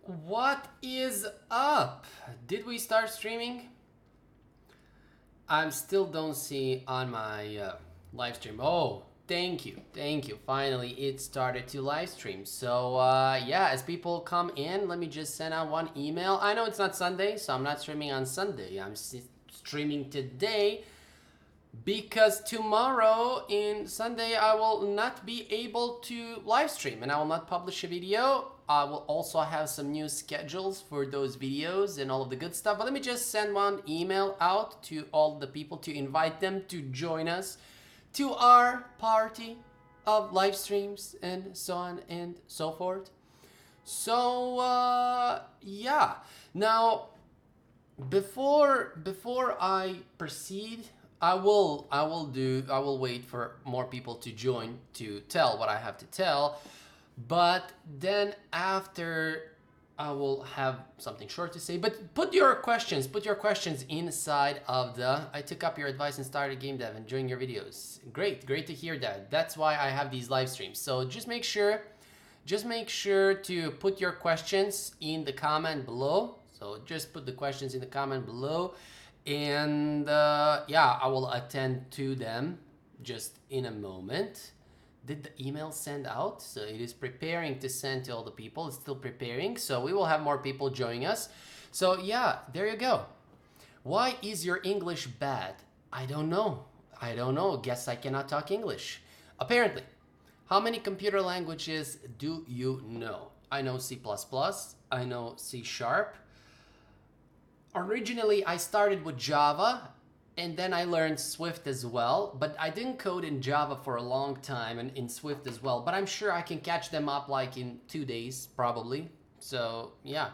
What is up? Did we start streaming? I'm still don't see on my live stream. Oh, thank you. Finally, it started to live stream. So yeah, as people come in, let me just send out one email. I know it's not Sunday, so I'm not streaming on Sunday. I'm streaming today because tomorrow in Sunday I will not be able to live stream and I will not publish a video. I will also have some new schedules for those videos and all of the good stuff. But let me just send one email out to all the people to invite them to join us to our party of live streams and so on and so forth. So yeah. Now before I proceed, I will wait for more people to join to tell what I have to tell. But then after I will have something short to say. But put your questions inside of the I took up your advice and started game dev, enjoying your videos. Great to hear that. That's why I have these live streams. So just make sure to put your questions in the comment below. So just put the questions in the comment below. And yeah, I will attend to them just in a moment. Did the email send out? So it is preparing to send to all the people. It's still preparing. So we will have more people joining us. So yeah, there you go. Why is your English bad? I don't know. Guess I cannot talk English. Apparently. How many computer languages do you know? I know C++. I know C#. Originally, I started with Java, and then I learned Swift as well, but I didn't code in Java for a long time and in Swift as well, but I'm sure I can catch them up like in 2 days, probably. So, yeah.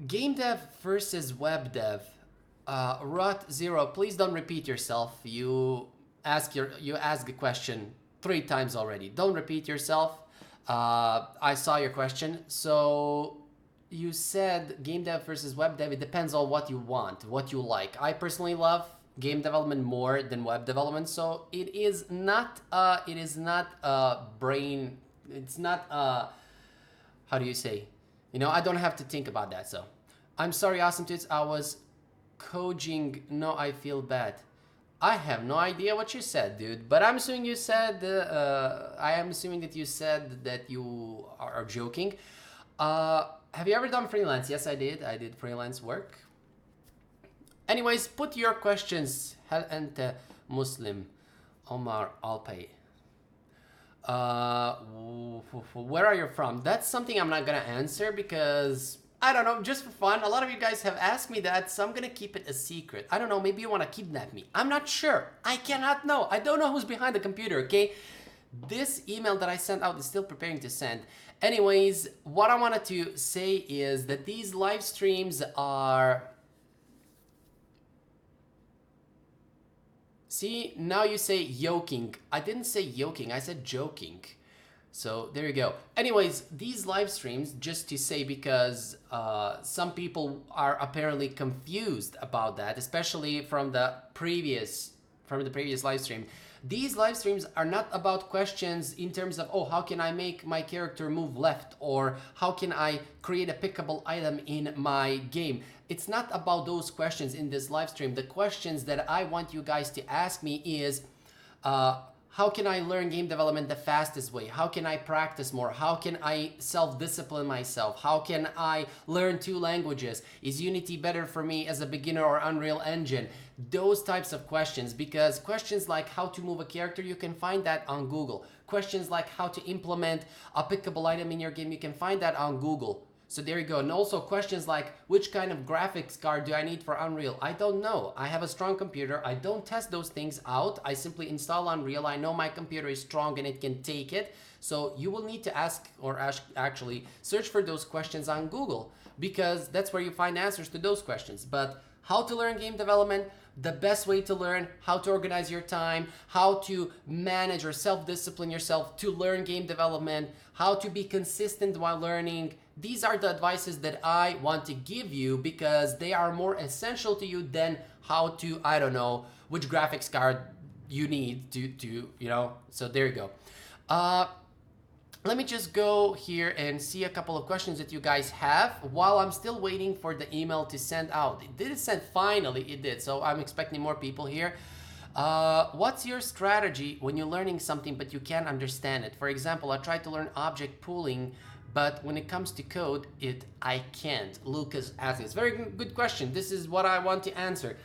Game dev versus web dev. Rot0, please don't repeat yourself. You ask a question 3 times already. Don't repeat yourself. I saw your question. So you said game dev versus web dev. It depends on what you want, what you like. I personally love game development more than web development. So it is not brain. It's not how do you say? You know, I don't have to think about that. So I'm sorry, Awesome Tits. I was coding. No, I feel bad. I have no idea what you said, dude. But I'm assuming you said. I am assuming that you said that you are joking. Have you ever done freelance? Yes, I did. I did freelance work. Anyways, put your questions. Hal anta Muslim, Omar Alpay. Where are you from? That's something I'm not gonna answer because I don't know, just for fun. A lot of you guys have asked me that, so I'm gonna keep it a secret. I don't know, maybe you wanna kidnap me. I'm not sure. I cannot know. I don't know who's behind the computer, okay? This email that I sent out is still preparing to send. Anyways, what I wanted to say is that these live streams are... See, now you say yoking. I didn't say yoking, I said joking. So there you go. Anyways, these live streams, just to say, because some people are apparently confused about that, especially from the previous live stream. These live streams are not about questions in terms of, oh, how can I make my character move left? Or how can I create a pickable item in my game? It's not about those questions in this live stream. The questions that I want you guys to ask me is, how can I learn game development the fastest way? How can I practice more? How can I self-discipline myself? How can I learn 2 languages? Is Unity better for me as a beginner or Unreal Engine? Those types of questions, because questions like how to move a character, you can find that on Google. Questions like how to implement a pickable item in your game, you can find that on Google. So there you go. And also questions like, which kind of graphics card do I need for Unreal? I don't know. I have a strong computer. I don't test those things out. I simply install Unreal. I know my computer is strong and it can take it. So you will need to ask, or actually search for those questions on Google, because that's where you find answers to those questions. But how to learn game development, the best way to learn, how to organize your time, how to manage or self-discipline yourself to learn game development, how to be consistent while learning. These are the advices that I want to give you because they are more essential to you than how to, I don't know, which graphics card you need to you know. So there you go. let me just go here and see a couple of questions that you guys have while I'm still waiting for the email to send out. It did send, finally it did, so I'm expecting more people here. What's your strategy when you're learning something but you can't understand it? For example, I tried to learn object pooling, but when it comes to code, I can't. Lucas asking. It's a very good question. This is what I want to answer.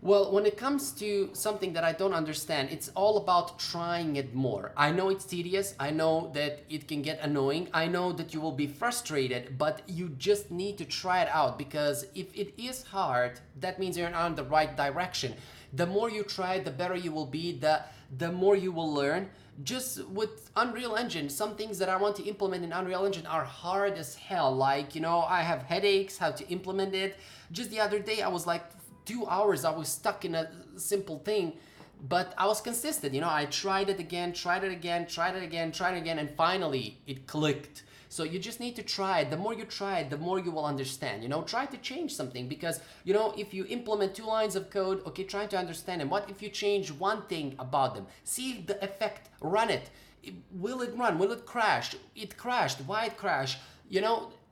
Well, when it comes to something that I don't understand, it's all about trying it more. I know it's tedious. I know that it can get annoying. I know that you will be frustrated, but you just need to try it out, because if it is hard, that means you're on the right direction. The more you try, the better you will be, the more you will learn. Just with Unreal Engine, some things that I want to implement in Unreal Engine are hard as hell. Like, I have headaches how to implement it. Just the other day, I was like, 2 hours I was stuck in a simple thing, but I was consistent. I tried it again, and finally it clicked. So you just need to try it. The more you try it, the more you will understand. Try to change something, because if you implement 2 lines of code, okay, try to understand them. What if you change one thing about them? See the effect, run it. Will it run? Will it crash? It crashed. Why it crashed?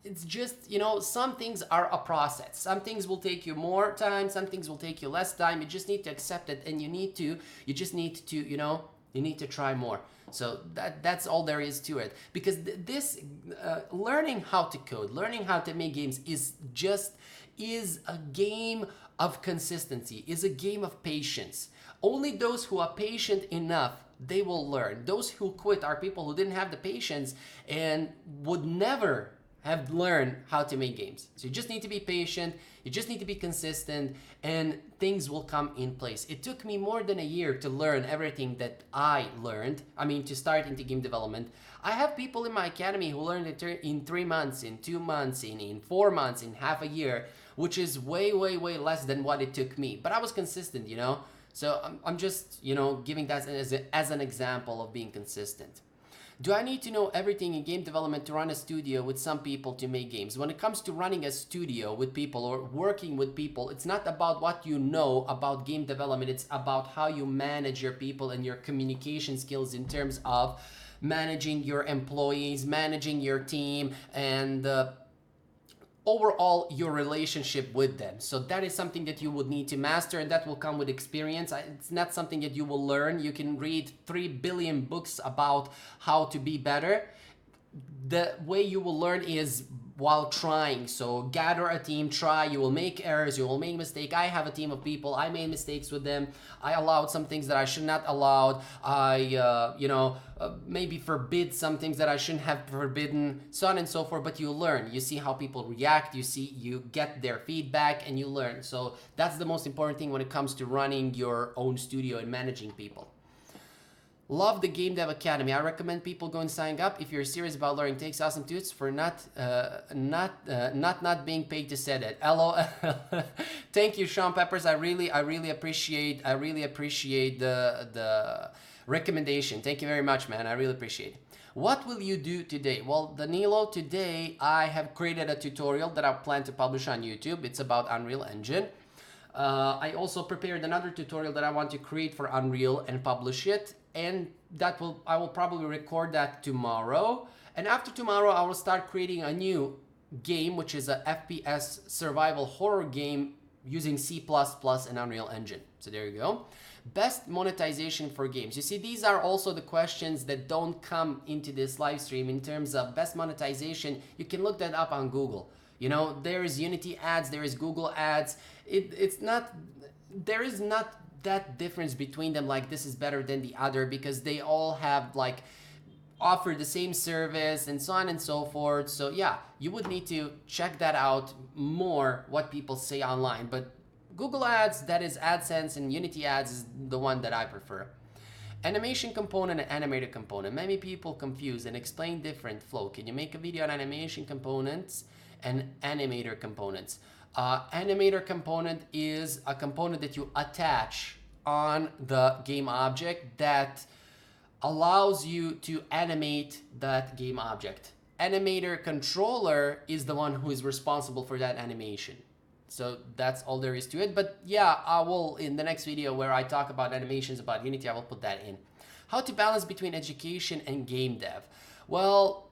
It's just, some things are a process. Some things will take you more time, some things will take you less time. You just need to accept it, and you just need to, you need to try more. So that's all there is to it. Because this learning how to code, learning how to make games is a game of consistency, is a game of patience. Only those who are patient enough, they will learn. Those who quit are people who didn't have the patience and would never have learned how to make games. So you just need to be patient, you just need to be consistent, and things will come in place. It took me more than a year to learn everything that I learned. To start into game development. I have people in my academy who learned it in 3 months, in 2 months, in 4 months, in half a year, which is way, way, way less than what it took me. But I was consistent, So I'm just, giving that as an example of being consistent. Do I need to know everything in game development to run a studio with some people to make games? When it comes to running a studio with people or working with people, it's not about what you know about game development. It's about how you manage your people and your communication skills in terms of managing your employees, managing your team, and overall your relationship with them. So that is something that you would need to master, and that will come with experience. It's not something that you will learn. You can read 3 billion books about how to be better. The way you will learn is while trying. So gather a team, try, you will make errors, you will make mistakes. I have a team of people, I made mistakes with them. I allowed some things that I should not allowed. I, maybe forbid some things that I shouldn't have forbidden, so on and so forth. But you learn, you see how people react, you get their feedback, and you learn. So that's the most important thing when it comes to running your own studio and managing people. Love the Game Dev Academy. I recommend people go and sign up if you're serious about learning. Takes awesome tuts for not being paid to say that. LOL. Thank you, Sean Peppers. I really appreciate the recommendation. Thank you very much, man. I really appreciate it. What will you do today? Well, Danilo, today I have created a tutorial that I plan to publish on YouTube. It's about Unreal Engine. I also prepared another tutorial that I want to create for Unreal and publish it, and I will probably record that tomorrow. And after tomorrow, I will start creating a new game, which is a FPS survival horror game using C++ and Unreal Engine. So there you go. Best monetization for games. You see, these are also the questions that don't come into this live stream in terms of best monetization. You can look that up on Google. There is Unity ads, there is Google ads. There is not that difference between them, like this is better than the other, because they all have offer the same service and so on and so forth. So yeah, you would need to check that out more, what people say online. But Google ads, that is AdSense, and Unity ads is the one that I prefer. Animation component and animator component. Many people confuse and explain different flow. Can you make a video on animation components and animator components? Animator component is a component that you attach on the game object that allows you to animate that game object. Animator controller is the one who is responsible for that animation. So that's all there is to it. But yeah, I will, in the next video where I talk about animations about Unity, I will put that in. How to balance between education and game dev. Well,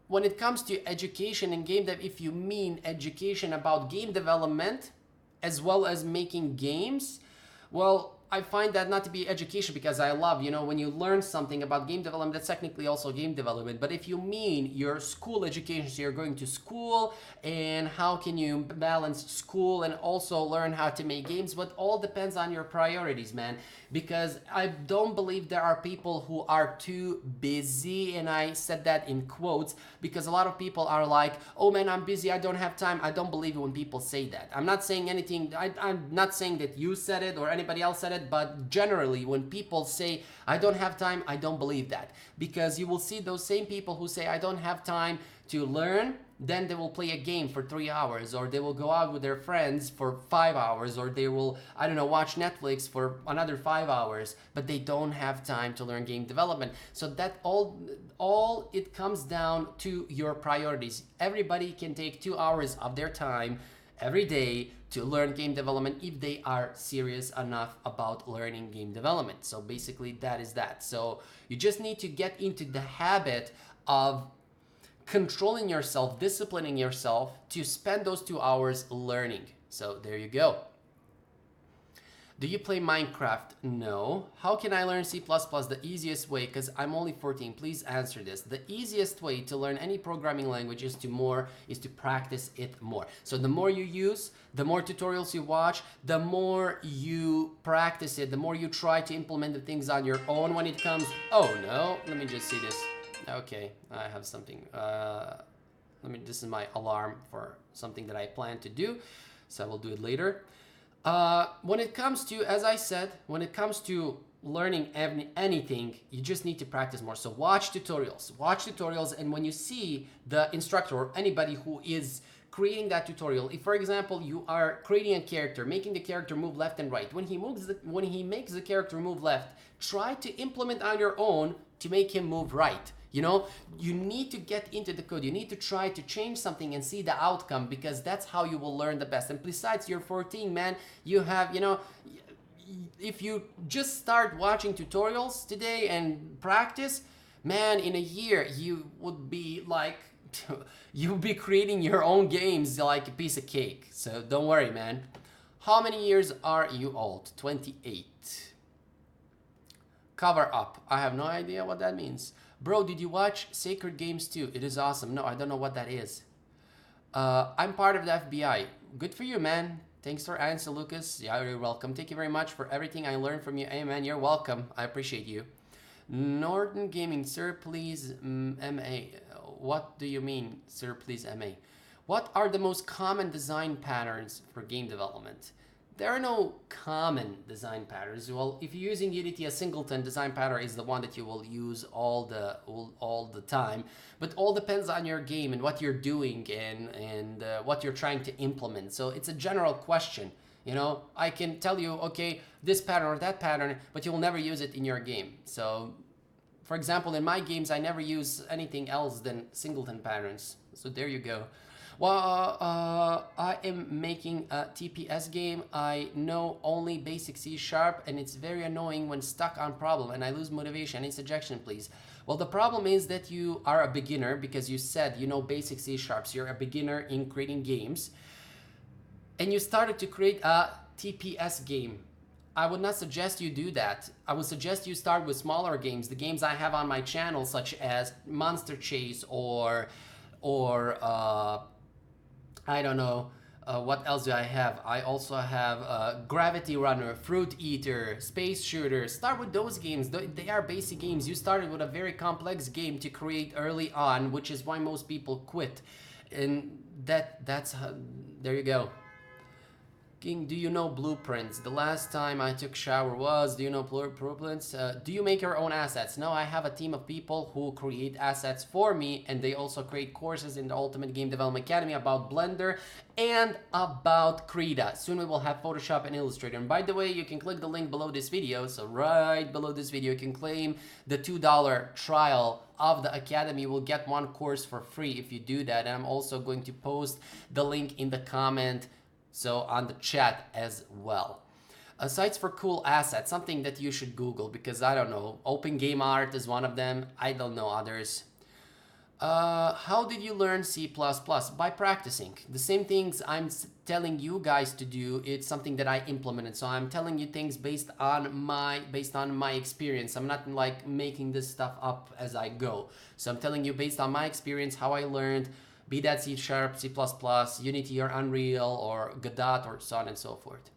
when it comes to education and game dev, if you mean education about game development as well as making games, well, I find that not to be education because I love, when you learn something about game development, that's technically also game development. But if you mean your school education, so you're going to school and how can you balance school and also learn how to make games, but all depends on your priorities, man. Because I don't believe there are people who are too busy, and I said that in quotes because a lot of people are like, oh man, I'm busy, I don't have time. I don't believe it when people say that. I'm not saying anything, I'm not saying that you said it or anybody else said it, but generally when people say I don't have time, I don't believe that. Because you will see those same people who say I don't have time to learn, then they will play a game for 3 hours, or they will go out with their friends for 5 hours, or they will, I don't know, watch Netflix for another 5 hours, but they don't have time to learn game development. So that all it comes down to your priorities. Everybody can take 2 hours of their time every day to learn game development if they are serious enough about learning game development. So basically that is that. So you just need to get into the habit of controlling yourself, disciplining yourself to spend those 2 hours learning. So there you go. Do you play Minecraft? No. How can I learn C++ the easiest way? Because I'm only 14. Please answer this. The easiest way to learn any programming language is to practice it more. So the more you use, the more tutorials you watch, the more you practice it, the more you try to implement the things on your own when it comes... Oh no, let me just see this. Okay, I have something. This is my alarm for something that I plan to do, so I will do it later. When it comes to, as I said, when it comes to learning anything, you just need to practice more. So watch tutorials, and when you see the instructor or anybody who is creating that tutorial, if for example you are creating a character, making the character move left and right, when he makes the character move left, try to implement on your own to make him move right. You need to get into the code. You need to try to change something and see the outcome, because that's how you will learn the best. And besides, you're 14, man. You have, if you just start watching tutorials today and practice, man, in a year, you would be like, you'll be creating your own games like a piece of cake. So don't worry, man. How many years are you old? 28. Cover up. I have no idea what that means. Bro, did you watch Sacred Games 2? It is awesome. No, I don't know what that is. I'm part of the FBI. Good for you, man. Thanks for answer, Lucas. Yeah, you're welcome. Thank you very much for everything I learned from you. Hey, man, you're welcome. I appreciate you. Norton Gaming, sir, please, MA. What do you mean, sir, please, MA? What are the most common design patterns for game development? There are no common design patterns. Well, if you're using Unity, a singleton design pattern is the one that you will use all the time. But all depends on your game and what you're doing and what you're trying to implement. So it's a general question. I can tell you, okay, this pattern or that pattern, but you will never use it in your game. So, for example, in my games, I never use anything else than singleton patterns. So there you go. Well, I am making a TPS game. I know only basic C#, and it's very annoying when stuck on problem and I lose motivation. Any suggestion, please? Well, the problem is that you are a beginner because you said you know basic C#. So you're a beginner in creating games, and you started to create a TPS game. I would not suggest you do that. I would suggest you start with smaller games, the games I have on my channel, such as Monster Chase or I don't know, what else do I have? I also have Gravity Runner, Fruit Eater, Space Shooter. Start with those games. They are basic games. You started with a very complex game to create early on, which is why most people quit. And that's how, there you go. King, do you know blueprints? The last time I took shower was, do you know blueprints? Do you make your own assets? No, I have a team of people who create assets for me, and they also create courses in the Ultimate Game Development Academy about Blender and about Krita. Soon we will have Photoshop and Illustrator. And by the way, you can click the link below this video. So right below this video, you can claim the $2 trial of the Academy. You will get one course for free if you do that. And I'm also going to post the link in the comment, so on the chat as well. Sites for cool assets, something that you should Google, because I don't know, Open Game Art is one of them. I don't know others. How did you learn C++? By practicing. The same things I'm telling you guys to do, it's something that I implemented. So I'm telling you things based on my experience. I'm not like making this stuff up as I go. So I'm telling you based on my experience how I learned, be that C Sharp, C++, Unity or Unreal or Godot or so on and so forth.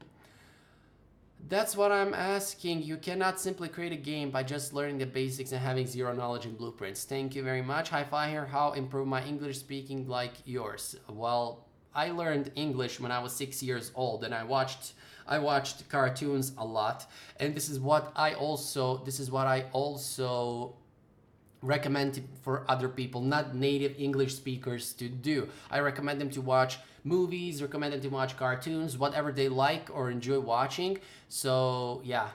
That's what I'm asking. You cannot simply create a game by just learning the basics and having zero knowledge in blueprints. Thank you very much. Hi-Fi here. How improve my English speaking like yours? Well, I learned English when I was 6 years old, and I watched cartoons a lot, and this is what I also recommend for other people, not native English speakers, to do. I recommend them to watch movies, recommend them to watch cartoons, whatever they like or enjoy watching. So yeah,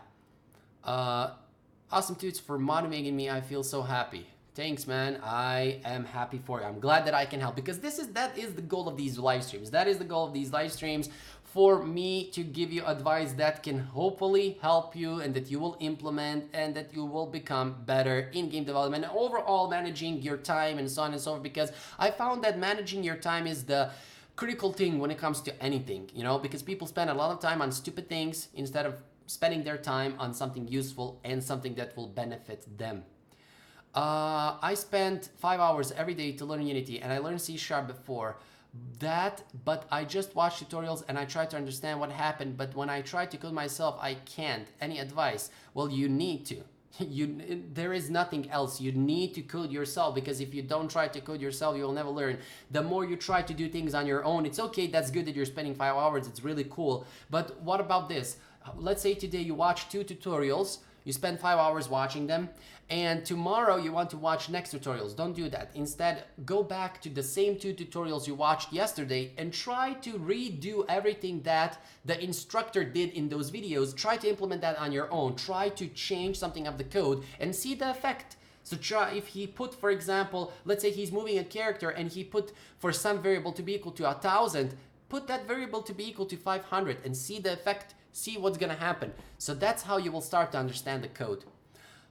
awesome Toots for motivating me. I feel so happy. Thanks, man. I am happy for you. I'm glad that I can help, because that is the goal of these live streams. That is the goal of these live streams, for me to give you advice that can hopefully help you and that you will implement and that you will become better in game development and overall managing your time and so on and so forth. Because I found that managing your time is the critical thing when it comes to anything, you know, because people spend a lot of time on stupid things instead of spending their time on something useful and something that will benefit them. I spent 5 hours every day to learn Unity, and I learned C# before that, but I just watch tutorials and I try to understand what happened. But when I try to code myself, I can't. Any advice? Well, you need to. There is nothing else. You need to code yourself, because if you don't try to code yourself, you will never learn. The more you try to do things on your own, it's okay, that's good that you're spending 5 hours, it's really cool. But what about this? Let's say today you watch 2 tutorials, you spend 5 hours watching them, and tomorrow you want to watch next tutorials. Don't do that. Instead, go back to the same 2 tutorials you watched yesterday and try to redo everything that the instructor did in those videos. Try to implement that on your own. Try to change something of the code and see the effect. So try, if he put, for example, let's say he's moving a character and he put for some variable to be equal to 1,000, put that variable to be equal to 500 and see the effect. See what's gonna happen. So that's how you will start to understand the code.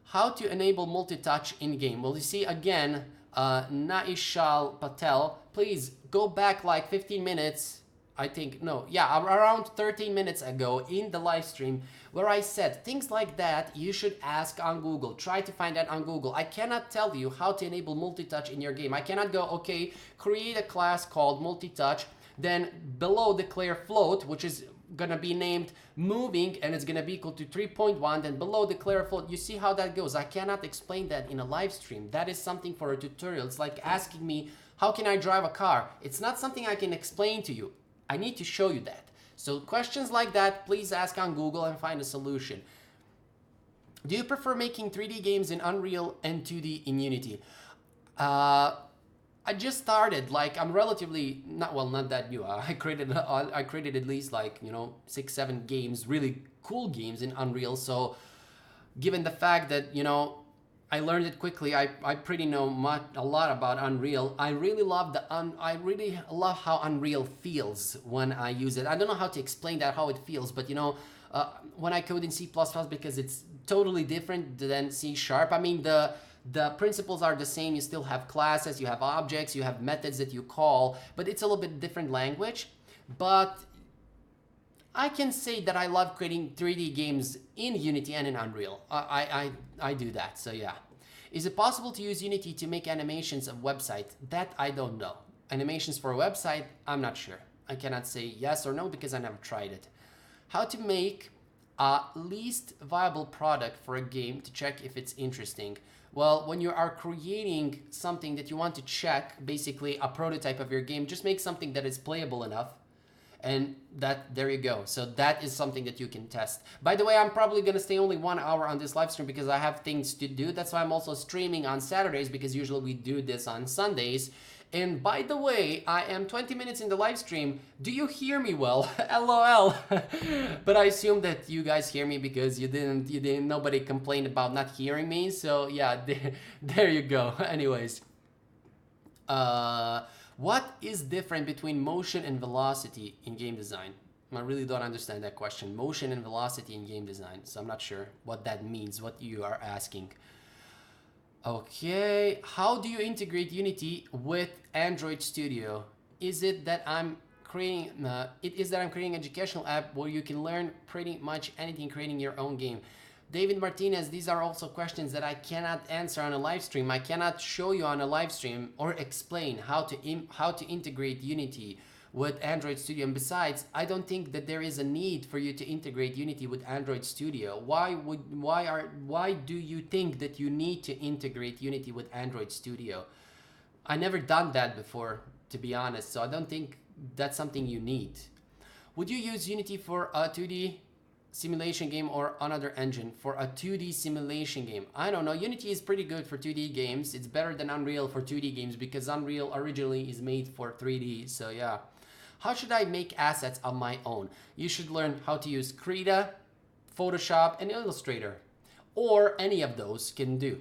How to enable multi-touch in-game? Well, you see, again, Naishal Patel, please go back like 15 minutes, I think, no, yeah, around 13 minutes ago in the live stream, where I said things like that you should ask on Google. Try to find that on Google. I cannot tell you how to enable multi-touch in your game. I cannot go, okay, create a class called multi-touch, then below declare float, which is gonna be named moving, and it's gonna be equal to 3.1, then below declare float. You see how that goes. I cannot explain that in a live stream. That is something for a tutorial. It's like asking me, how can I drive a car? It's not something I can explain to you. I need to show you that. So questions like that, please ask on Google and find a solution. Do you prefer making 3D games in Unreal and 2D in Unity? I just started, like, I'm relatively not that new. I created at least, like, 6, 7 games, really cool games in Unreal. So given the fact that, I learned it quickly, I pretty know a lot about Unreal. I really love how Unreal feels when I use it. I don't know how to explain that, how it feels, but when I code in C++, because it's totally different than C#. I mean, the principles are the same. You still have classes, you have objects, you have methods that you call, but it's a little bit different language. But I can say that I love creating 3D games in Unity and in Unreal. I do that, so yeah. Is it possible to use Unity to make animations of website? That I don't know. Animations for a website, I'm not sure. I cannot say yes or no because I never tried it. How to make a least viable product for a game to check if it's interesting? Well, when you are creating something that you want to check, basically a prototype of your game, just make something that is playable enough, and there you go. So that is something that you can test. By the way, I'm probably gonna stay only 1 hour on this live stream because I have things to do. That's why I'm also streaming on Saturdays, because usually we do this on Sundays. And by the way, I am 20 minutes in the live stream. Do you hear me well? LOL. But I assume that you guys hear me because nobody complained about not hearing me. So yeah, there you go. Anyways. What is different between motion and velocity in game design? I really don't understand that question. Motion and velocity in game design. So I'm not sure what that means, what you are asking. Okay, how do you integrate Unity with Android Studio? Is it that I'm creating I'm creating an educational app where you can learn pretty much anything creating your own game? David Martinez, these are also questions that I cannot answer on a live stream. I cannot show you on a live stream or explain how to integrate Unity with Android Studio. And besides, I don't think that there is a need for you to integrate Unity with Android Studio. Why do you think that you need to integrate Unity with Android Studio? I never done that before, to be honest, so I don't think that's something you need. Would you use Unity for a 2D simulation game or another engine for a 2D simulation game? I don't know. Unity is pretty good for 2D games. It's better than Unreal for 2D games because Unreal originally is made for 3D. So yeah. How should I make assets on my own? You should learn how to use Krita, Photoshop, and Illustrator. Or any of those can do.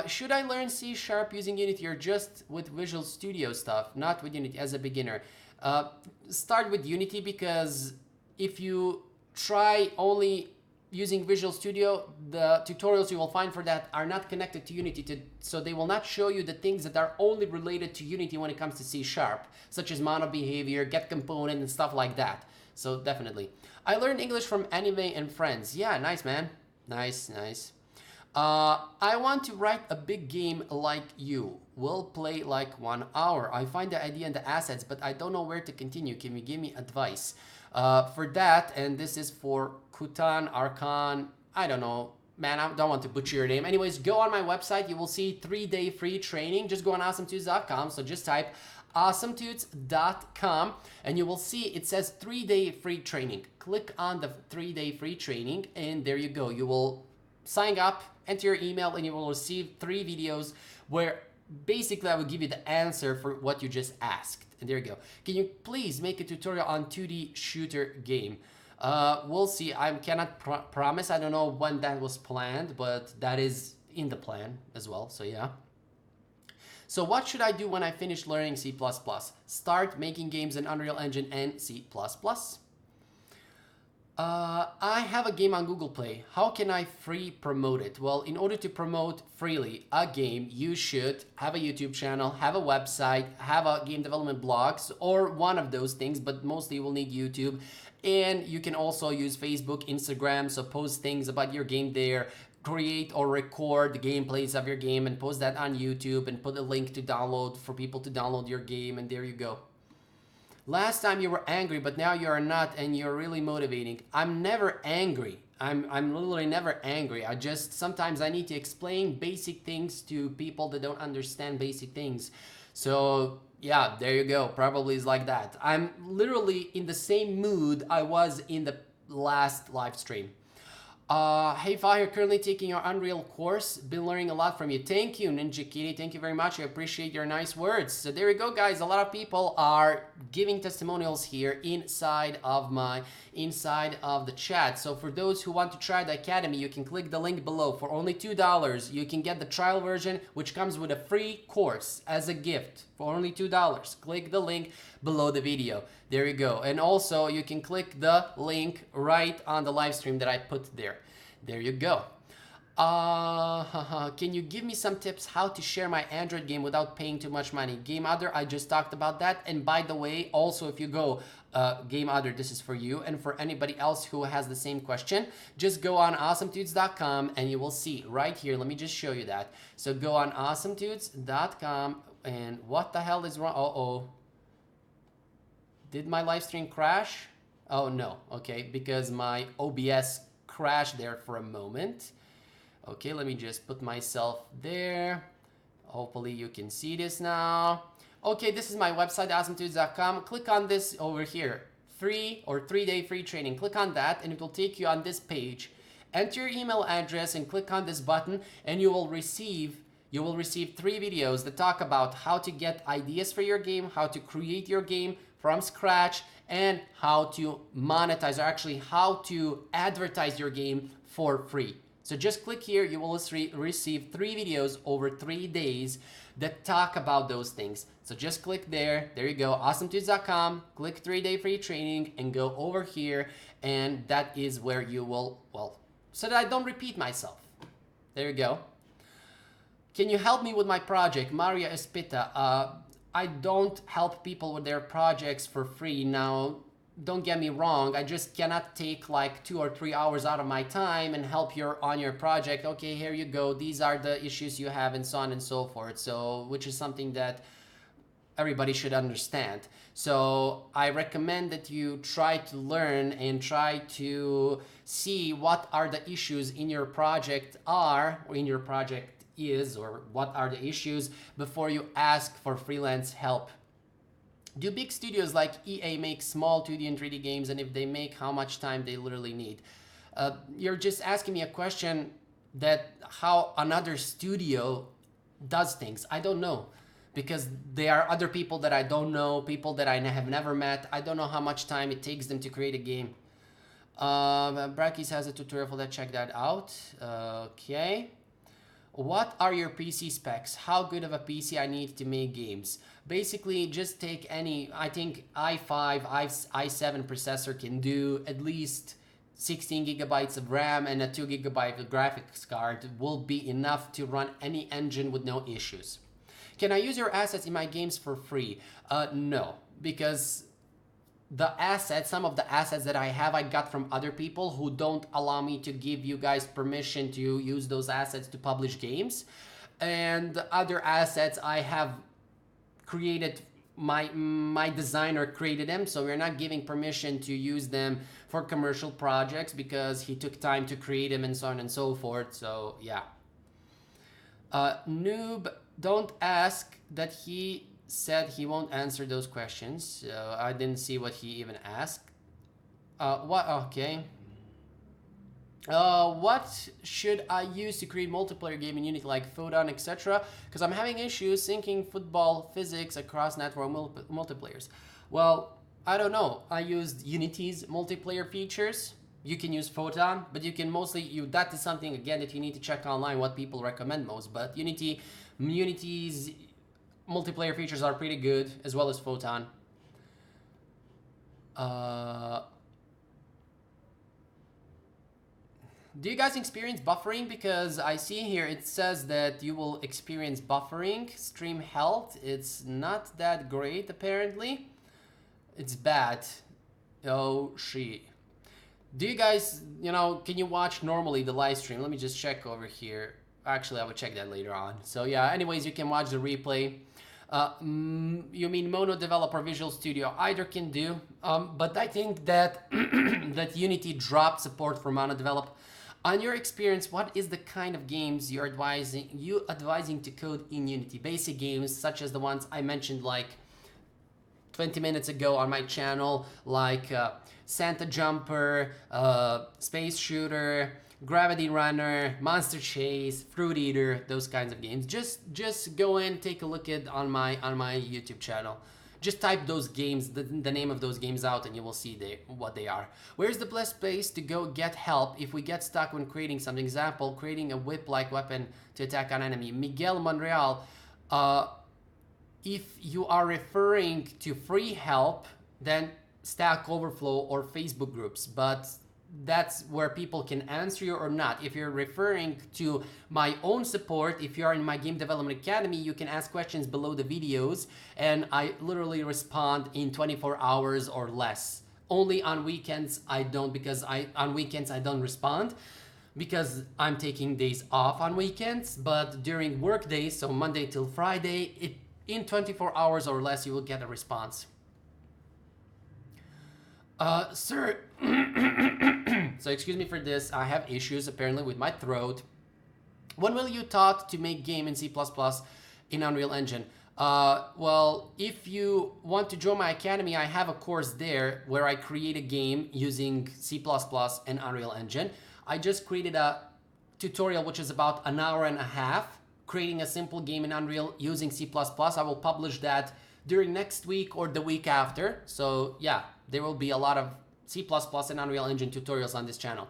Should I learn C# using Unity or just with Visual Studio stuff, not with Unity as a beginner? Start with Unity because if you try only using Visual Studio, the tutorials you will find for that are not connected to Unity, so they will not show you the things that are only related to Unity when it comes to C#, such as mono behavior, get component, and stuff like that. So definitely. I learned English from anime and friends. Yeah, nice, man. Nice, nice. I want to write a big game like you. We'll play like 1 hour. I find the idea and the assets, but I don't know where to continue. Can you give me advice? For that, and this is for Kutan, Arkan, I don't know, man, I don't want to butcher your name. Anyways, go on my website. You will see 3-day free training. Just go on awesometoots.com. So just type awesometoots.com and you will see it says 3-day free training. Click on the 3-day free training and there you go. You will sign up, enter your email, and you will receive 3 videos where basically I will give you the answer for what you just asked. And there you go. Can you please make a tutorial on 2D shooter game? We'll see. I cannot promise. I don't know when that was planned, but that is in the plan as well. So yeah. So what should I do when I finish learning C++? Start making games in Unreal Engine and C++. I have a game on Google Play. How can I free promote it? Well, in order to promote freely a game, you should have a YouTube channel, have a website, have a game development blogs, or one of those things, but mostly you will need YouTube. And you can also use Facebook, Instagram, so post things about your game there, create or record the gameplays of your game and post that on YouTube and put a link to download for people to download your game, and there you go. Last time you were angry, but now you are not, and you're really motivating. I'm never angry. I'm literally never angry. I just, sometimes I need to explain basic things to people that don't understand basic things. So yeah, there you go. Probably is like that. I'm literally in the same mood I was in the last live stream. Hey Fahir, currently taking your Unreal course. Been learning a lot from you. Thank you, Ninja Kitty. Thank you very much. I appreciate your nice words. So there we go, guys. A lot of people are giving testimonials here inside of the chat. So for those who want to try the Academy, you can click the link below. For only $2, you can get the trial version, which comes with a free course as a gift for only $2. Click the link below the video. There you go. And also you can click the link right on the live stream that I put there. There you go. Can you give me some tips how to share my Android game without paying too much money? GameOther, I just talked about that. And by the way, also if you go GameOther, this is for you. And for anybody else who has the same question, just go on awesometoots.com and you will see right here. Let me just show you that. So go on awesometoots.com and what the hell is wrong? Uh-oh. Did my live stream crash? Oh no, okay, because my OBS crashed there for a moment. Okay, let me just put myself there. Hopefully you can see this now. Okay, this is my website, awesometoots.com. Click on this over here, 3-day free training. Click on that and it will take you on this page. Enter your email address and click on this button and you will receive 3 videos that talk about how to get ideas for your game, how to create your game from scratch, and how to monetize, or actually how to advertise your game for free. So just click here, you will receive 3 videos over 3 days that talk about those things. So just click there you go, awesometoots.com, click 3-day free training and go over here, and that is where you will, well, so that I don't repeat myself. There you go. Can you help me with my project? Maria Espita. I don't help people with their projects for free. Now, don't get me wrong. I just cannot take like 2 or 3 hours out of my time and help you on your project. Okay, here you go. These are the issues you have and so on and so forth. So, which is something that everybody should understand. So I recommend that you try to learn and try to see what are the issues in your project are, or in your project is, or what are the issues before you ask for freelance help. Do big studios like EA make small 2D and 3D games, and if they make, how much time they literally need? You're just asking me a question that how another studio does things. I don't know, because there are other people that I don't know, people that I have never met. I don't know how much time it takes them to create a game. Brakis has a tutorial for that, check that out. Okay. What are your PC specs? How good of a PC I need to make games? Basically, just take any, I think i5, i7 processor can do at least 16 gigabytes of RAM and a 2 gigabyte graphics card will be enough to run any engine with no issues. Can I use your assets in my games for free? No, because the assets, some of the assets that I have, I got from other people who don't allow me to give you guys permission to use those assets to publish games. And other assets I have created, my designer created them, so we're not giving permission to use them for commercial projects because he took time to create them and so on and so forth. So yeah. Noob, don't ask that. He said he won't answer those questions. I didn't see what he even asked. What? Okay. What should I use to create multiplayer game in Unity like Photon, etc.? Because I'm having issues syncing football physics across network multiplayers. Well, I don't know. I used Unity's multiplayer features. You can use Photon, but you can mostly that is something again that you need to check online what people recommend most. But Unity's multiplayer features are pretty good, as well as Photon. Do you guys experience buffering? Because I see here it says that you will experience buffering. Stream health, it's not that great apparently. It's bad. Oh shit. Do you guys, can you watch normally the live stream? Let me just check over here. Actually, I will check that later on. So yeah, anyways, you can watch the replay. You mean Mono Developer Visual Studio? Either can do, but I think that that Unity dropped support for Mono Develop. On your experience, what is the kind of games you're advising to code in Unity? Basic games such as the ones I mentioned like 20 minutes ago on my channel, like Santa Jumper, Space Shooter, Gravity Runner, Monster Chase, Fruit Eater, those kinds of games. Just go in, take a look at on my YouTube channel. Just type those games, the name of those games out, and you will see what they are. Where's the best place to go get help if we get stuck when creating something? Example, creating a whip-like weapon to attack an enemy. Miguel Monreal, if you are referring to free help, then Stack Overflow or Facebook groups, but that's where people can answer you or not. If you're referring to my own support, if you are in my Game Development Academy, you can ask questions below the videos and I literally respond in 24 hours or less. Only on weekends I don't, because on weekends I don't respond because I'm taking days off on weekends, but during work days, so Monday till Friday, in 24 hours or less you will get a response. Sir, so excuse me for this, I have issues apparently with my throat. When will you taught to make game in C++ in Unreal Engine? Well, if you want to join my academy, I have a course there where I create a game using C++ and Unreal Engine. I just created a tutorial which is about an hour and a half, creating a simple game in Unreal using C++. I will publish that during next week or the week after. So yeah, there will be a lot of C++ and Unreal Engine tutorials on this channel.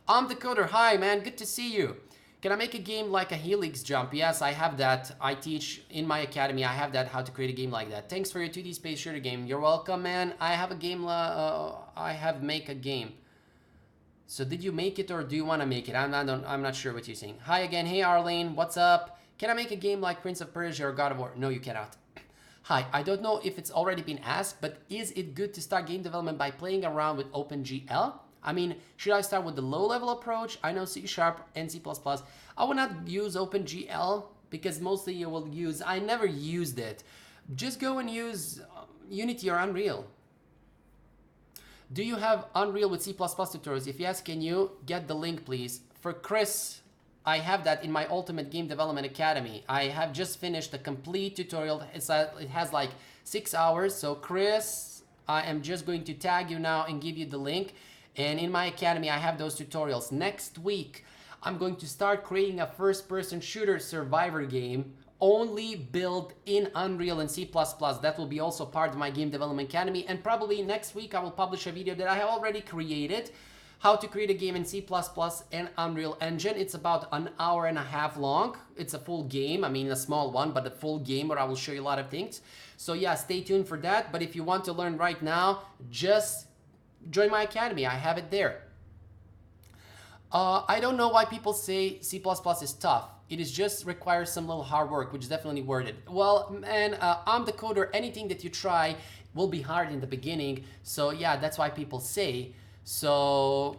I'm Decoder. Hi man, good to see you. Can I make a game like a Helix Jump? Yes, I have that. I teach in my academy. I have that, how to create a game like that. Thanks for your 2D Space Shooter game. You're welcome, man. I have a game, I have make a game. So did you make it or do you want to make it? I'm not sure what you're saying. Hi again. Hey Arlene, what's up? Can I make a game like Prince of Persia or God of War? No, you cannot. Hi, I don't know if it's already been asked, but is it good to start game development by playing around with OpenGL? I mean, should I start with the low-level approach? I know C# and C++. I would not use OpenGL because mostly you will use... I never used it. Just go and use Unity or Unreal. Do you have Unreal with C++ tutorials? If yes, can you get the link, please? For Chris, I have that in my Ultimate Game Development Academy. I have just finished a complete tutorial. It has like 6 hours. So Chris, I am just going to tag you now and give you the link. And in my academy, I have those tutorials. Next week, I'm going to start creating a first-person shooter survivor game only built in Unreal and C++. That will be also part of my Game Development Academy. And probably next week, I will publish a video that I have already created. How to create a game in C++ and Unreal Engine. It's about an hour and a half long. It's a full game. I mean, a small one, but a full game where I will show you a lot of things. So yeah, stay tuned for that. But if you want to learn right now, just join my academy. I have it there. I don't know why people say C++ is tough. It is just requires some little hard work, which is definitely worth it. Well, man, I'm the coder. Anything that you try will be hard in the beginning. So yeah, that's why people say. So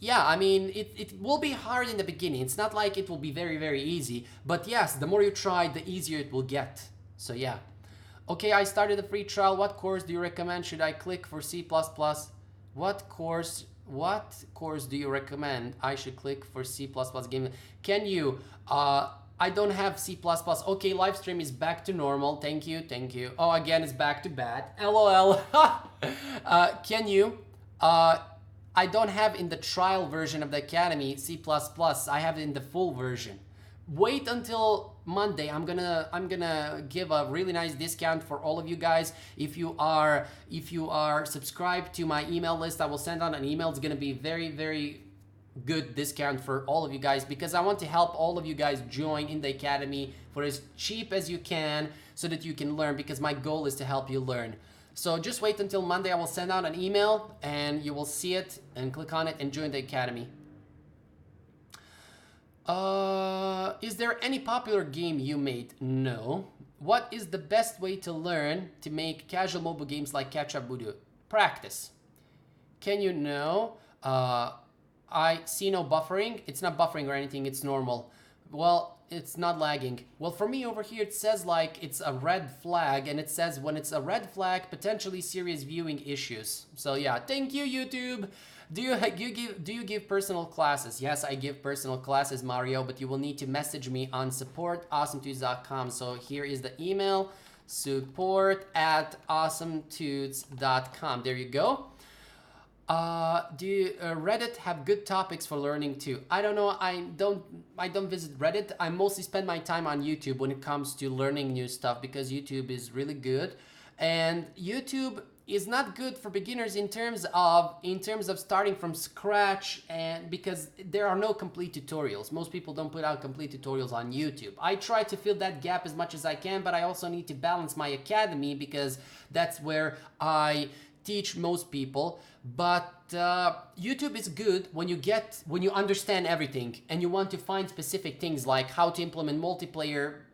yeah, I mean, it will be hard in the beginning. It's not like it will be very, very easy. But yes, the more you try, the easier it will get. So yeah. Okay, I started a free trial. What course do you recommend? Should I click for C++? What course do you recommend I should click for C++ game? Can you? I don't have C++. Okay, live stream is back to normal. Thank you, thank you. Oh, again, it's back to bad. LOL. Can you? I don't have in the trial version of the Academy C++. I have it in the full version. Wait until Monday. I'm gonna give a really nice discount for all of you guys. If you are subscribed to my email list, I will send out an email. It's gonna be very, very good discount for all of you guys because I want to help all of you guys join in the Academy for as cheap as you can so that you can learn, because my goal is to help you learn. So just wait until Monday. I will send out an email and you will see it and click on it and join the Academy. Is there any popular game you made? No. What is the best way to learn to make casual mobile games like Ketchup Voodoo? Practice. Can you know? I see no buffering. It's not buffering or anything. It's normal. Well, it's not lagging. Well, for me over here, it says like it's a red flag, and it says when it's a red flag, potentially serious viewing issues. So yeah, thank you, YouTube. Do you give personal classes? Yes, I give personal classes, Mario, but you will need to message me on support@awesometudes.com. So here is the email, support@awesometudes.com. There you go. Do Reddit have good topics for learning too? I don't know. I don't visit Reddit. I mostly spend my time on YouTube when it comes to learning new stuff because YouTube is really good, and YouTube is not good for beginners in terms of starting from scratch, and because there are no complete tutorials. Most people don't put out complete tutorials on YouTube. I try to fill that gap as much as I can, but I also need to balance my academy because that's where I teach most people. But YouTube is good when you understand everything and you want to find specific things like how to implement multiplayer,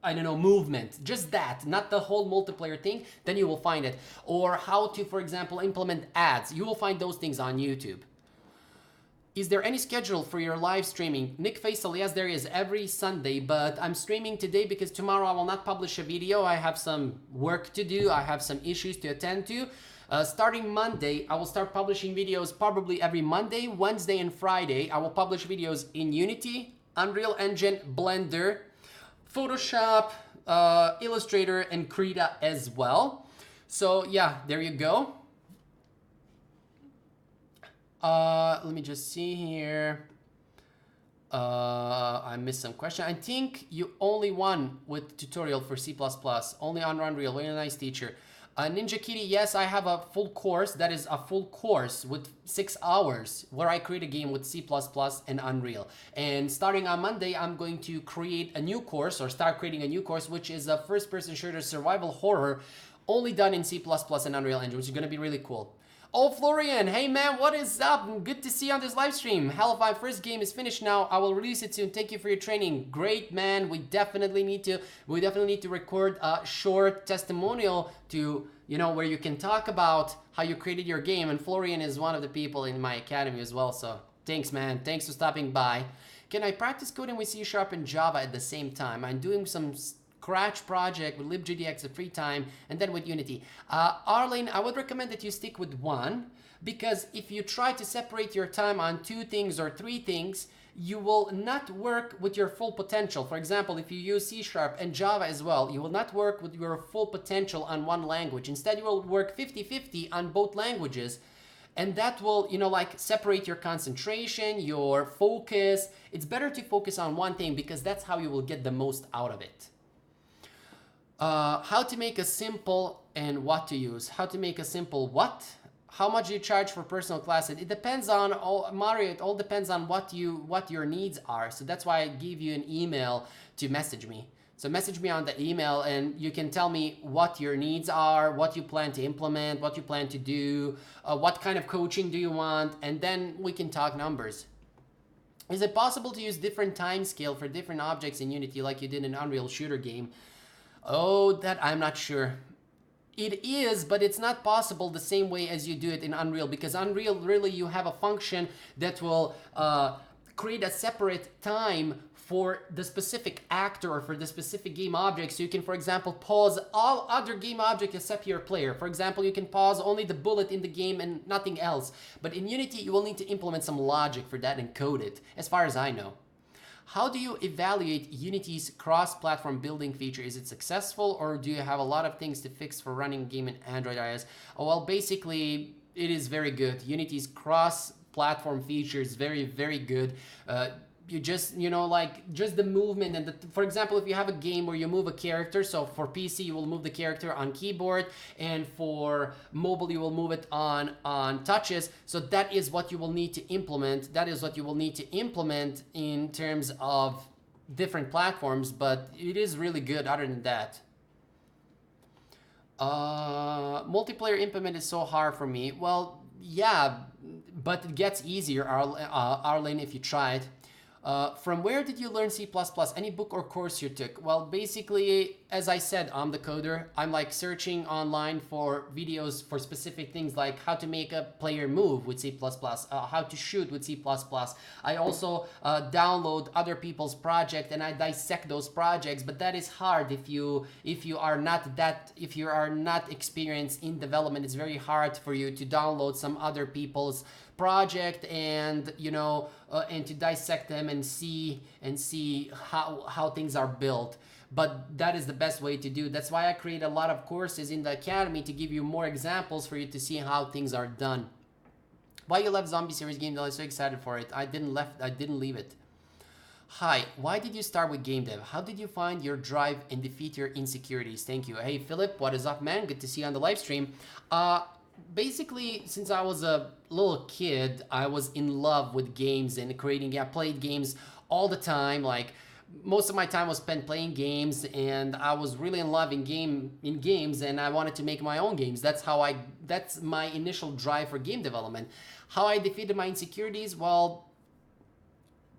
I don't know, movement, just that, not the whole multiplayer thing, then you will find it. Or how to, for example, implement ads. You will find those things on YouTube. Is there any schedule for your live streaming? Nick Faisal, yes, there is every Sunday, but I'm streaming today because tomorrow I will not publish a video. I have some work to do. I have some issues to attend to. Starting Monday, I will start publishing videos probably every Monday, Wednesday, and Friday. I will publish videos in Unity, Unreal Engine, Blender, Photoshop, Illustrator, and Krita as well. So yeah, there you go. Let me just see here. I missed some question. I think you only won with tutorial for C++, only on Unreal. Very nice teacher. Ninja Kitty, yes, I have a full course. That is a full course with 6 hours where I create a game with C++ and Unreal. And starting on Monday, I'm going to create a new course, or start creating a new course, which is a first-person shooter survival horror only done in C++ and Unreal Engine, which is going to be really cool. Oh, Florian, hey man, what is up? Good to see you on this live stream. Hell of my first game is finished now. I will release it soon. Thank you for your training. Great, man. We definitely need to record a short testimonial to, you know, where you can talk about how you created your game. And Florian is one of the people in my academy as well. So thanks, man. Thanks for stopping by. Can I practice coding with C# and Java at the same time? I'm doing some Scratch project with libgdx at free time, and then with Unity. Arlene, I would recommend that you stick with one, because if you try to separate your time on 2 things or 3 things, you will not work with your full potential. For example, if you use C# and Java as well, you will not work with your full potential on one language. Instead, you will work 50-50 on both languages. And that will, you know, like separate your concentration, your focus. It's better to focus on one thing because that's how you will get the most out of it. How to make a simple and what to use. How to make a simple what? How much do you charge for personal class? It depends on, Mario, it all depends on what your needs are. So that's why I give you an email to message me. So message me on the email and you can tell me what your needs are, what you plan to implement, what you plan to do, what kind of coaching do you want, and then we can talk numbers. Is it possible to use different time scale for different objects in Unity like you did in Unreal shooter game? Oh, that I'm not sure. It is, but it's not possible the same way as you do it in Unreal, because Unreal, really, you have a function that will create a separate time for the specific actor or for the specific game object. So you can, for example, pause all other game objects except your player. For example, you can pause only the bullet in the game and nothing else. But in Unity, you will need to implement some logic for that and code it, as far as I know. How do you evaluate Unity's cross-platform building feature? Is it successful, or do you have a lot of things to fix for running game in Android iOS? Oh, well, basically, it is very good. Unity's cross-platform feature is very, very good. You just, you know, like just the movement and for example, if you have a game where you move a character, so for PC you will move the character on keyboard, and for mobile you will move it on touches. So that is what you will need to implement. That is what you will need to implement in terms of different platforms, but it is really good other than that. Multiplayer implement is so hard for me. Well, yeah, but it gets easier, Arlene, if you try it. From where did you learn C++? Any book or course you took? Well, basically, as I said, I'm the coder. I'm like searching online for videos for specific things like how to make a player move with C++, how to shoot with C++. I also download other people's projects and I dissect those projects, but that is hard if you are not experienced in development. It's very hard for you to download some other people's project and, you know, and to dissect them and see how things are built. But that is the best way to do. That's why I create a lot of courses in the academy to give you more examples for you to see how things are done. Why you left Zombie Series Game Dev? I was so excited for it. I didn't leave it. Hi, why did you start with game dev? How did you find your drive and defeat your insecurities? Thank you. Hey Philip, what is up, man? Good to see you on the live stream. Basically, since I was a little kid, I was in love with games and creating. I played games all the time. Like most of my time was spent playing games, and I was really in love in games, and I wanted to make my own games. That's my initial drive for game development. How I defeated my insecurities? Well,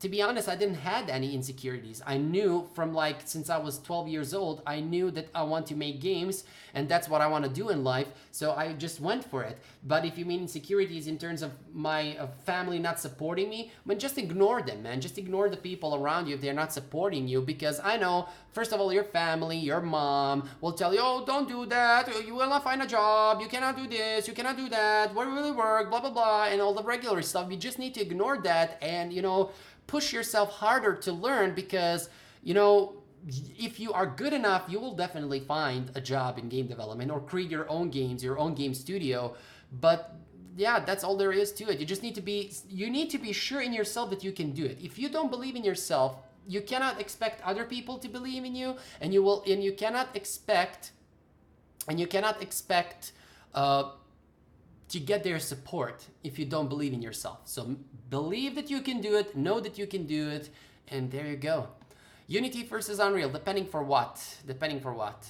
to be honest, I didn't have any insecurities. I knew from like, since I was 12 years old, I knew that I want to make games and that's what I want to do in life. So I just went for it. But if you mean insecurities in terms of my family not supporting me, then just ignore them, man. Just ignore the people around you if they're not supporting you, because I know, first of all, your family, your mom will tell you, oh, don't do that. You will not find a job. You cannot do this. You cannot do that. Where will it work? Blah, blah, blah. And all the regular stuff. You just need to ignore that and, you know, push yourself harder to learn, because, you know, if you are good enough, you will definitely find a job in game development or create your own games, your own game studio. But yeah, that's all there is to it. You just need to be sure in yourself that you can do it. If you don't believe in yourself, you cannot expect other people to believe in you, and you cannot expect to get their support if you don't believe in yourself. So believe that you can do it, know that you can do it, and there you go. Unity versus Unreal, depending for what? Depending for what?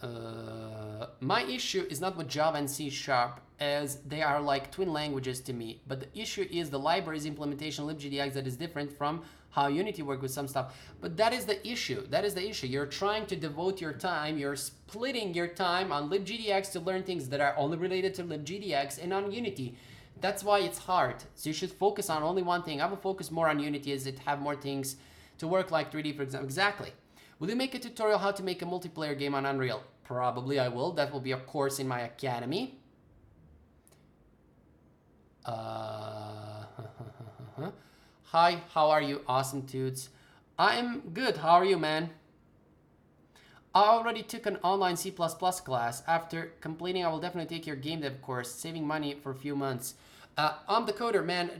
My issue is not with Java and C Sharp, as they are like twin languages to me, but the issue is the library's implementation libgdx that is different from how Unity works with some stuff. But that is the issue. That is the issue. You're trying to devote your time, you're splitting your time on libgdx to learn things that are only related to libgdx and on Unity. That's why it's hard. So you should focus on only one thing. I will focus more on Unity as it have more things to work, like 3D, for example. Exactly. Will you make a tutorial how to make a multiplayer game on Unreal? Probably I will. That will be a course in my academy. Hi, how are you? Awesome dudes. I'm good. How are you, man? I already took an online C++ class. After completing, I will definitely take your game dev course, saving money for a few months. I'm the coder, man.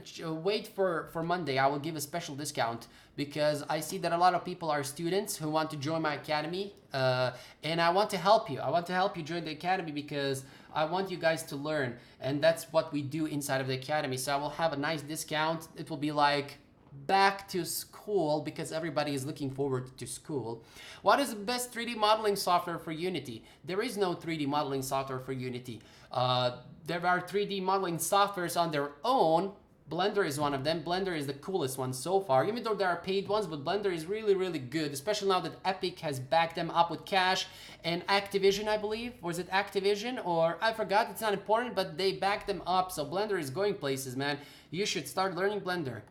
Wait for Monday. I will give a special discount because I see that a lot of people are students who want to join my academy, and I want to help you. I want to help you join the academy because I want you guys to learn, and that's what we do inside of the academy. So I will have a nice discount. It will be like back to school because everybody is looking forward to school. What is the best 3D modeling software for Unity? There is no 3D modeling software for Unity. There are 3D modeling softwares on their own. Blender is one of them. Blender is the coolest one so far, even though there are paid ones, but Blender is really, really good, especially now that Epic has backed them up with cash, and Activision, I believe. Was it Activision? Or I forgot, it's not important, but they backed them up, so Blender is going places, man. You should start learning Blender.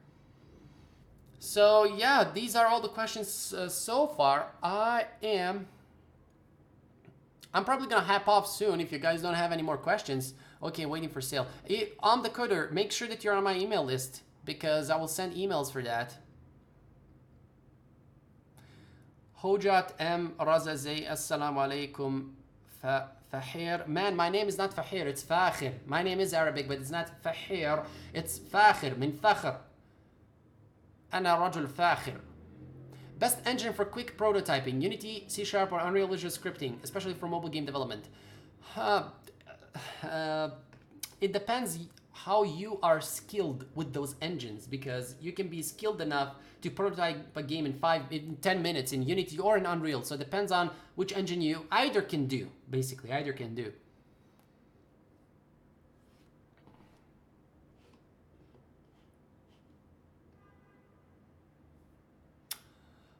So yeah, these are all the questions so far. I'm probably gonna hop off soon if you guys don't have any more questions. Okay, waiting for sale. I'm the coder. Make sure that you're on my email list because I will send emails for that. Hojat M. Razazay, Assalamu alaikum. Fahir. Man, my name is not Fahir, it's Fakhir. My name is Arabic, but it's not Fahir, it's Fakhir, min Fakhr. أنا رجل فاخر. Best engine for quick prototyping: Unity, C Sharp, or Unreal Visual Scripting, especially for mobile game development. It depends how you are skilled with those engines, because you can be skilled enough to prototype a game in 10 minutes in Unity or in Unreal. So it depends on which engine you either can do, basically, either can do.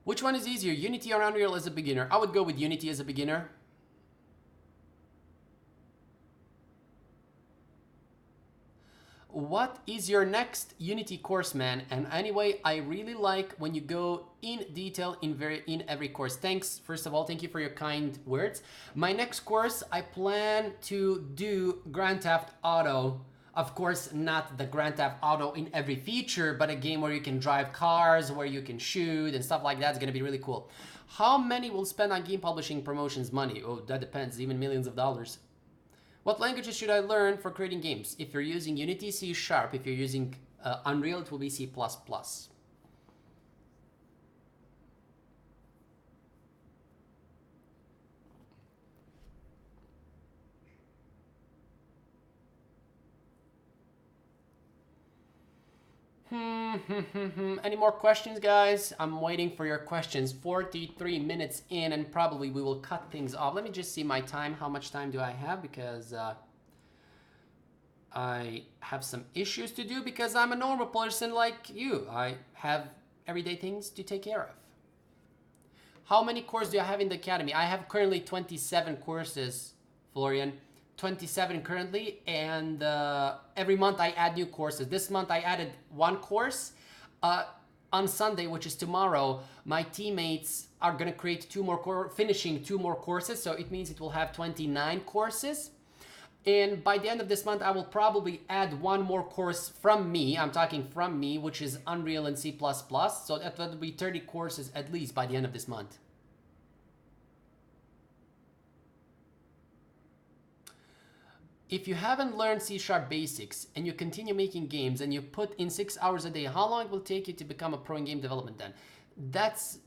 Which one is easier, Unity or Unreal as a beginner? I would go with Unity as a beginner. What is your next Unity course, man? And anyway, I really like when you go in detail in every course. Thanks, first of all, thank you for your kind words. My next course, I plan to do Grand Theft Auto. Of course, not the Grand Theft Auto in every feature, but a game where you can drive cars, where you can shoot and stuff like that is gonna be really cool. How many will spend on game publishing promotions money? Oh, that depends, even millions of dollars. What languages should I learn for creating games? If you're using Unity, C Sharp. If you're using Unreal, it will be C++. Any more questions, guys? I'm waiting for your questions. 43 minutes in, and probably we will cut things off. Let me just see my time. How much time do I have? Because I have some issues to do because I'm a normal person like you. I have everyday things to take care of. How many courses do I have in the academy? I have currently 27 courses, Florian. 27 currently, and every month I add new courses. This month I added one course. On Sunday, which is tomorrow, my teammates are gonna create finishing two more courses, so it means it will have 29 courses. And by the end of this month, I will probably add one more course from me. I'm talking from me, which is Unreal and C++. So that will be 30 courses at least by the end of this month. If you haven't learned C# basics and you continue making games and you put in 6 hours a day, how long it will take you to become a pro in game development then? That's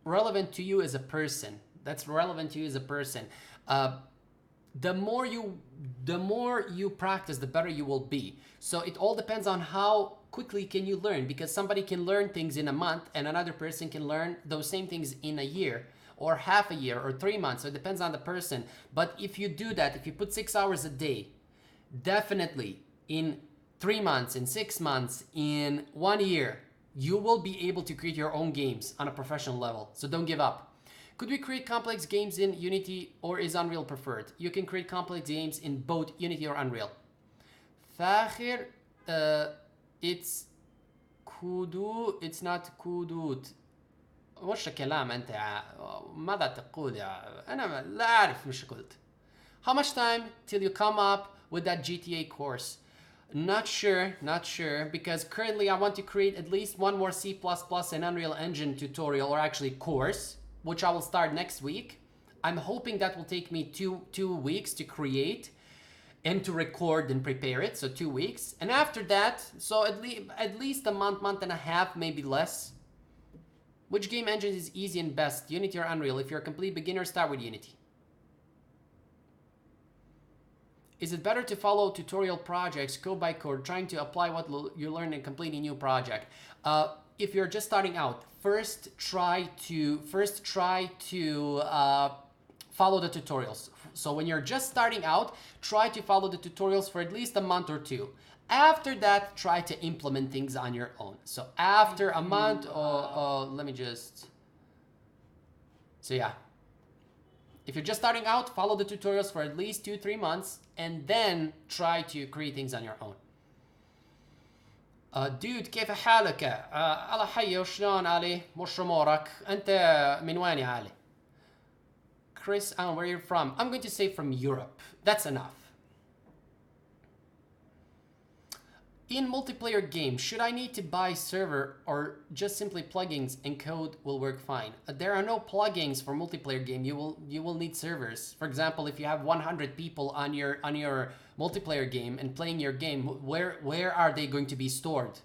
relevant to you as a person. That's relevant to you as a person. The more you practice, the better you will be. So it all depends on how quickly can you learn, because somebody can learn things in a month and another person can learn those same things in a year. or half a year or 3 months. So it depends on the person. But if you do that, if you put 6 hours a day, definitely in 3 months, in 6 months, in 1 year, you will be able to create your own games on a professional level. So don't give up. Could we create complex games in Unity, or is Unreal preferred? You can create complex games in both Unity or Unreal. Fakhir, it's kudu, it's not kudut. وش كلام أنت ماذا تقول يا أنا لا أعرف مش قلت. How much time till you come up with that GTA course? Not sure, because currently I want to create at least one more C++ and Unreal Engine tutorial, or actually course, which I will start next week. I'm hoping that will take me two weeks to create and to record and prepare it, so 2 weeks. And after that, so at least a month and a half, maybe less. Which game engine is easy and best, Unity or Unreal? If you're a complete beginner, start with Unity. Is it better to follow tutorial projects code by code, trying to apply what you learned in completing a new project? If you're just starting out, first try to follow the tutorials. So when you're just starting out, try to follow the tutorials for at least a month or two. After that, try to implement things on your own. So after a month, let me just... So yeah. If you're just starting out, follow the tutorials for at least 2-3 months, and then try to create things on your own. Dude, كيف حالك؟ الله حي وشلون علي؟ وش أمورك؟ أنت من وين يا علي? Chris, where you're from? I'm going to say from Europe. That's enough. In multiplayer games, should I need to buy server, or just simply plugins and code will work fine? There are no plugins for multiplayer game. You will need servers. For example, if you have 100 people on your multiplayer game and playing your game, where are they going to be stored?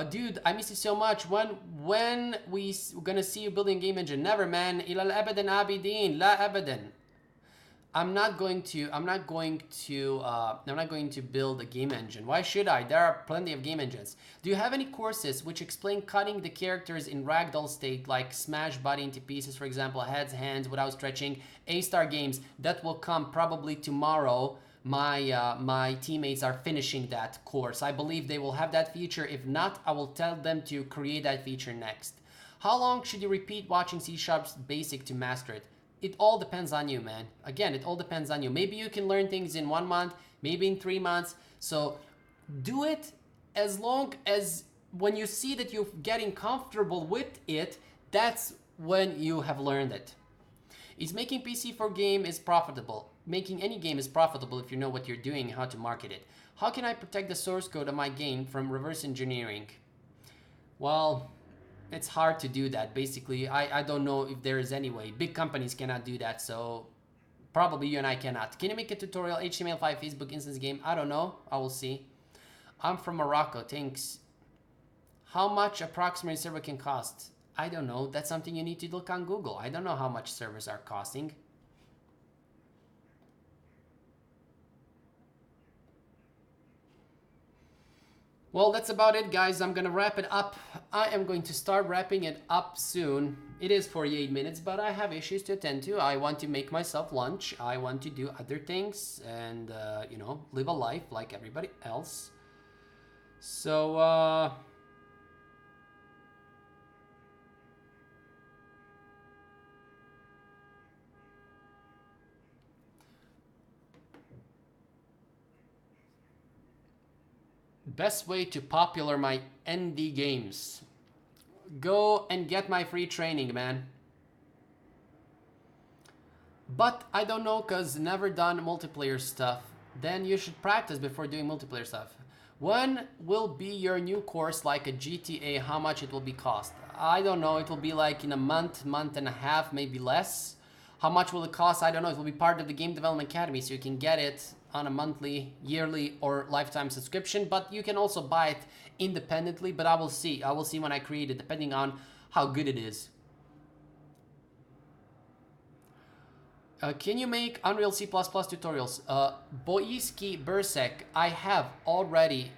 Dude, I miss you so much. When we gonna see you building game engine? Never, man. إلى الأبد آبدين. لا أبدا. I'm not going to build a game engine. Why should I? There are plenty of game engines. Do you have any courses which explain cutting the characters in ragdoll state, like smash body into pieces, for example, heads, hands, without stretching? A-Star Games, that will come probably tomorrow. My teammates are finishing that course. I believe they will have that feature. If not, I will tell them to create that feature next. How long should you repeat watching C# basic to master it? It all depends on you, man. Again, it all depends on you. Maybe you can learn things in 1 month, maybe in 3 months. So do it as long as when you see that you're getting comfortable with it, that's when you have learned it. Is making PC for game is profitable? Making any game is profitable if you know what you're doing and how to market it. How can I protect the source code of my game from reverse engineering? Well, it's hard to do that. Basically, I don't know if there is any way. Big companies cannot do that, so probably you and I cannot. Can you make a tutorial HTML5 Facebook instance game? I don't know. I will see. I'm from Morocco. Thanks. How much approximately server can cost? I don't know. That's something you need to look on Google. I don't know how much servers are costing. Well, that's about it, guys. I'm gonna wrap it up. I am going to start wrapping it up soon. It is 48 minutes, but I have issues to attend to. I want to make myself lunch. I want to do other things and, you know, live a life like everybody else. So, best way to popular my ND games. Go and get my free training, man. But I don't know, cause never done multiplayer stuff. Then you should practice before doing multiplayer stuff. When will be your new course, like a GTA? How much it will be cost? I don't know. It will be like in a month and a half, maybe less. How much will it cost? I don't know. It will be part of the Game Development Academy, so you can get it on a monthly, yearly, or lifetime subscription. But you can also buy it independently. But I will see. I will see when I create it, depending on how good it is. Can you make Unreal C++ tutorials? Boiski Bersek, I have already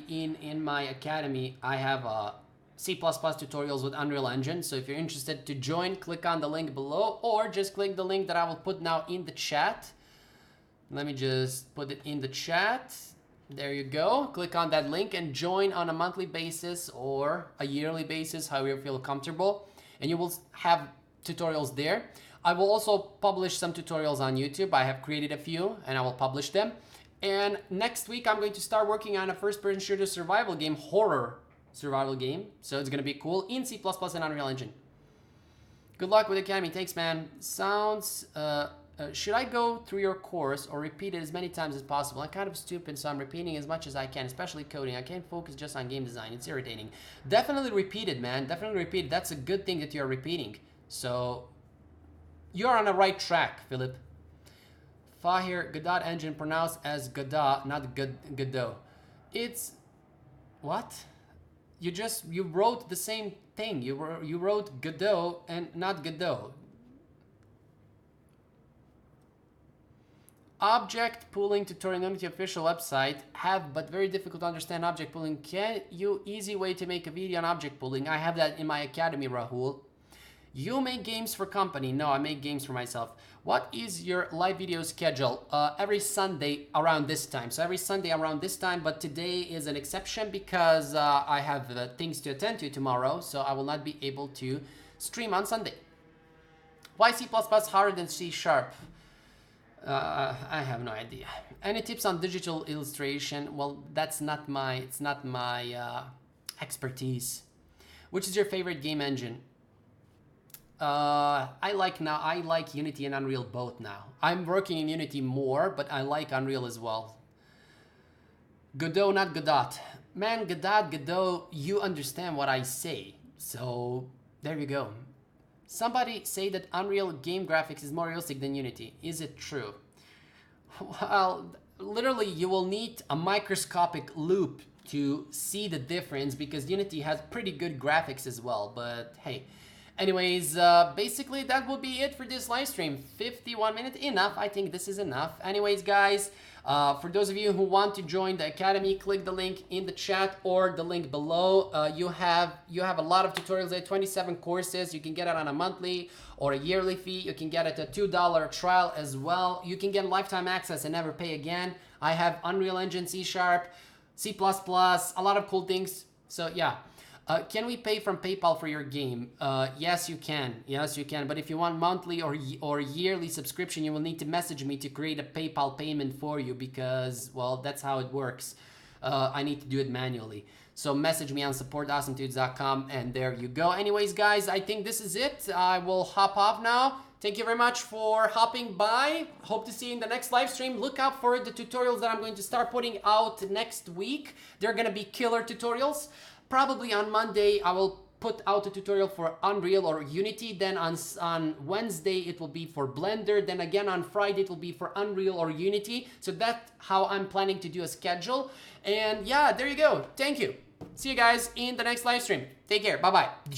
in my academy, I have C++ tutorials with Unreal Engine. So if you're interested to join, click on the link below or just click the link that I will put now in the chat. Let me just put it in the chat. There you go. Click on that link and join on a monthly basis or a yearly basis, however you feel comfortable. And you will have tutorials there. I will also publish some tutorials on YouTube. I have created a few and I will publish them. And next week, I'm going to start working on a first-person shooter survival game, horror survival game. So it's going to be cool in C++ and Unreal Engine. Good luck with Academy. Thanks, man. Sounds... should I go through your course or repeat it as many times as possible? I'm kind of stupid, so I'm repeating as much as I can, especially coding. I can't focus just on game design. It's irritating. Definitely repeat it, man. Definitely repeat it. That's a good thing that you're repeating. So you're on the right track, Philip. Fahir, Godot engine pronounced as Godot, not Godot. It's... What? You wrote the same thing. You wrote Godot and not Godot. Object pooling tutorial Unity official website have but very difficult to understand object pooling. Can you easy way to make a video on object pooling? I have that in my academy, Rahul. You make games for company. No, I make games for myself. What is your live video schedule? Every Sunday around this time. So every Sunday around this time, but today is an exception because I have things to attend to tomorrow, so I will not be able to stream on Sunday. Why C++ harder than C#? I have no idea. Any tips on digital illustration? Well, it's not my expertise. Which is your favorite game engine? I like Unity and Unreal both now. I'm working in Unity more, but I like Unreal as well. Godot, not Godot. Man, Godot, you understand what I say. So, there you go. Somebody say that Unreal game graphics is more realistic than Unity. Is it true? Well, literally you will need a microscopic loop to see the difference because Unity has pretty good graphics as well, but hey. Anyways, basically that will be it for this live stream. 51 minutes, enough. I think this is enough. Anyways, guys, for those of you who want to join the Academy, click the link in the chat or the link below. You have a lot of tutorials there, 27 courses. You can get it on a monthly or a yearly fee. You can get it a $2 trial as well. You can get lifetime access and never pay again. I have Unreal Engine, C#, C++, a lot of cool things. So yeah. Can we pay from PayPal for your game? Yes, you can. Yes, you can. But if you want monthly or yearly subscription, you will need to message me to create a PayPal payment for you because, well, that's how it works. I need to do it manually. So message me on support.awesometunes.com and there you go. Anyways, guys, I think this is it. I will hop off now. Thank you very much for hopping by. Hope to see you in the next live stream. Look out for the tutorials that I'm going to start putting out next week. They're going to be killer tutorials. Probably on Monday, I will put out a tutorial for Unreal or Unity. Then on Wednesday, it will be for Blender. Then again on Friday, it will be for Unreal or Unity. So that's how I'm planning to do a schedule. And yeah, there you go. Thank you. See you guys in the next live stream. Take care. Bye-bye.